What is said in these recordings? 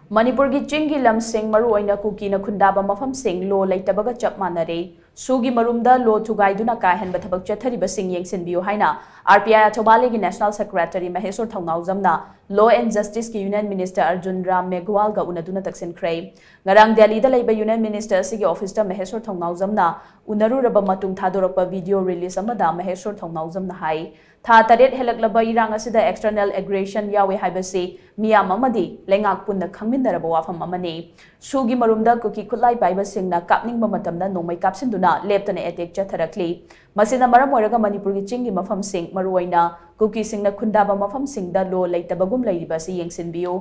Manipur ki chingi lam sing maru oina kuki na khundaba mafam sing lo laitabaga chap manare sugi marumda lo thugaiduna ka henba thabak chathariba sing yengshinbiyu haina RPI Athawale ki National Secretary Maheshwar Thounaojam na Law and Justice ki Union Minister Arjun Meghwal ga unaduna takshinkhre ngarang Delhi da laiba Union Minister sigi office da Maheshwar Thounaojam na unaru raba matung thadorakpa video release amada Maheshwar Thounaojam na hai tha taret helaklaba irang asida external aggression yawe haibase miyam amadi lengak punna khangmindaraba wafam amani sugi marumda kuki khulai paiba singna kapningba matamda nomai kapsinduna leptana attack chatharakli masina maram oiraga Manipur ki chingi mafam sing maruaina kuki singna khundaba mafam singda lo leitabagum leiriba si yengshinbiyu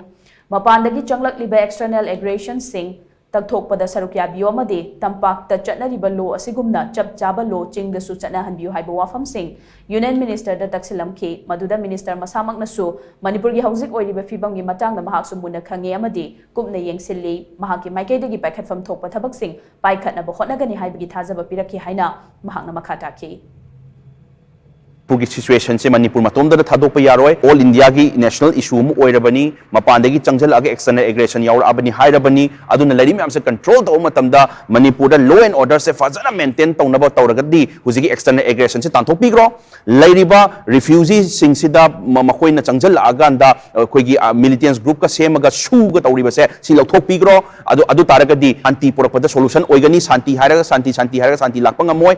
mapandagi changlakliba external aggression sing takthokpada sarukya biyo amadi tampakta chatnariba lo asigumna chap chaba lo chingdasu chatnahanbiyu haiba wafam sing Union Minister da taksilamki maduda Minister masamak nasu Manipur gi hauzik oiriba fibam gi matang da mahak sumuna khange amadi kupna yengsilli mahak ki maikaidagi paikhatfam thokpa thabak sing paikhatna ba hotnagani haibagi thajaba piraki haina mahakna makhata ki Pugi situation se Manipur matomda thadokpa yaroi all India gi national issue mu oirabani mapandagi changjal age external aggression yaur abani hairabani aduna lari myam se control to matamda Manipur da law and order se fazana maintain tawnaba tawragadi huzigi external aggression se tanthokpi gro lairiba refugees singsida makoina changjal aganda koigi militants group ka semaga su ga tawriba se si lauthokpi gro adu taragadi anti porakpada solution oigani santi hairaga santi lakpa ngamoi